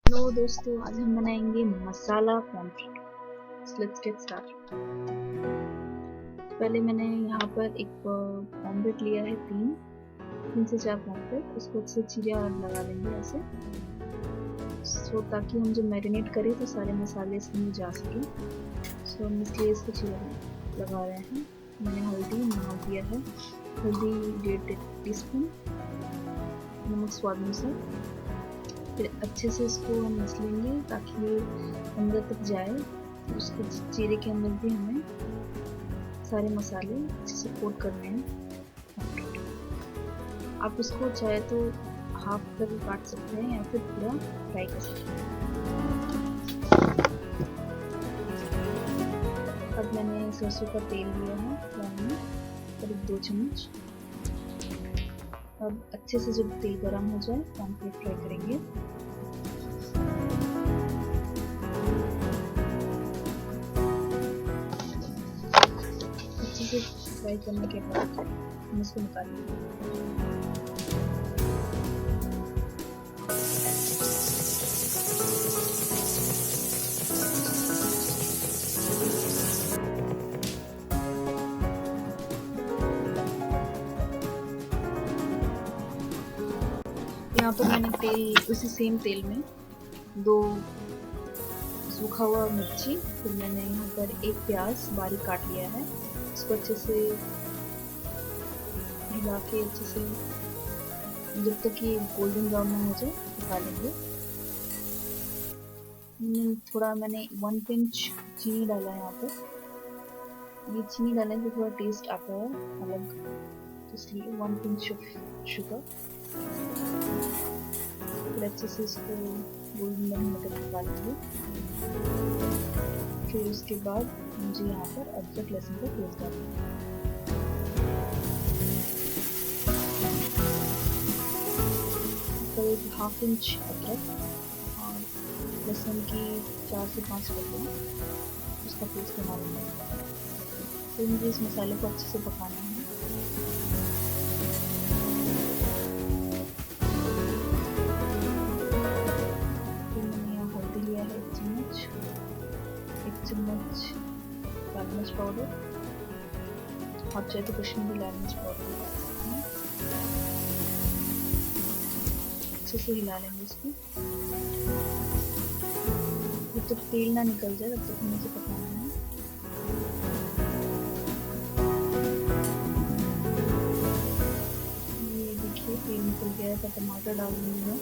Hello दोस्तों, आज हम बनाएंगे मसाला पॉम्फ्रेट। Let's get start. पहले मैंने यहाँ पर एक पॉम्फ्रेट लिया है, तीन से चार पॉम्फ्रेट। उसको अच्छे चीरा लगा लेंगे ऐसे, सो ताकि हम जब मैरिनेट करें तो सारे मसाले इसमें जा सके। सो हम इसलिए इसको चीरा लगा रहे हैं। मैंने हल्दी नमक दिया है, हल्दी 1.5 टीस्पून, नमक स्वाद अनुसार। फिर अच्छे से इसको हम मसलेंगे ताकि ये अंदर तक जाए। उसको चीरे के अंदर भी हमें सारे मसाले अच्छे से कोट करने हैं। आप इसको चाहे तो हाफ कर काट सकते हैं या फिर पूरा फ्राई कर सकते हैं। अब मैंने सरसों का तेल लिया है पैन में, करीब 2 चम्मच। अब अच्छे से जब तेल गर्म हो जाए पॉम्फ्रेट फ्राई करेंगे। अच्छे से फ्राई करने के बाद हम इसको निकालेंगे। यहाँ पर मैंने तेल, उसी सेम तेल में 2 सूखा हुआ मिर्ची, फिर मैंने यहाँ पर 1 प्याज बारीक काट लिया है। इसको अच्छे से हिला के अच्छे से जब तक ये गोल्डन ब्राउन ना हो जाए निकालेंगे। थोड़ा मैंने 1 पिंच चीनी डाला है यहाँ पर। ये चीनी डालने से थोड़ा टेस्ट आता है अलग, इसलिए 1 पिंच शुगर। फिर अच्छे से इसको गोल्डन ब्राउन होकर निकालेंगे। फिर उसके बाद मुझे यहाँ पर अदरक लहसुन का पेस्ट डालना है। करीब 1/2 इंच अदरक और लहसुन की 4 से 5 कलियाँ, उसका पेस्ट बना लेंगे। फिर मुझे इस मसाले को अच्छे से पकाना है। फिर मैंने यहाँ हल्दी लिया है 1 चम्मच, 1 चम्मच लाल मिर्च पाउडर, आप चाहे तो कश्मीरी लाल मिर्च पाउडर डाल सकते हैं। अच्छे से हिला लेंगे इसको। जब तक तेल ना निकल जाए तब तक हमें इसे पकाना है। ये देखिए तेल निकल गया है, तो टमाटर डाल दूंगी मैं।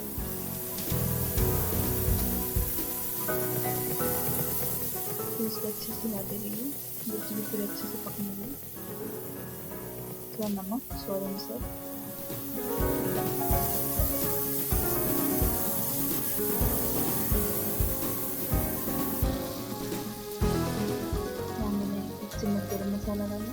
फिर इसको अच्छे से हिलाते रहिए जब तक फिर अच्छे से पकने लगे। थोड़ा नमक स्वाद अनुसार। मैंने 1 चम्मच गरम मसाला डाला।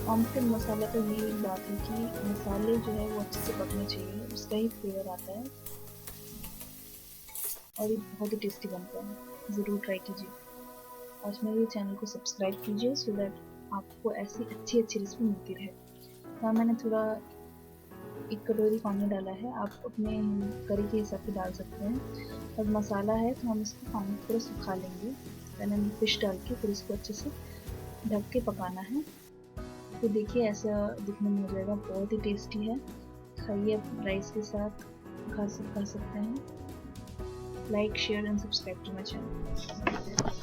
पॉम्फ्रेट मसाला का ये बात है कि मसाले जो है वो अच्छे से पकने चाहिए, उसका ही फ्लेवर आता है और ये बहुत ही टेस्टी बनता है। ज़रूर ट्राई कीजिए और मेरे चैनल को सब्सक्राइब कीजिए सो दैट आपको ऐसी अच्छी रेसिपी मिलती रहे। यहाँ मैंने थोड़ा 1 कटोरी पानी डाला है, आप अपने करी के हिसाब से डाल सकते हैं। अब मसाला है तो हम इसको पानी पूरा सुखा लेंगे। मैंने फिश डाल के फिर इसको अच्छे से ढक के पकाना है। तो देखिए ऐसा दिखने में हो जाएगा, बहुत ही टेस्टी है। खाइए, राइस के साथ खा सकते हैं। Like, share and subscribe to my channel.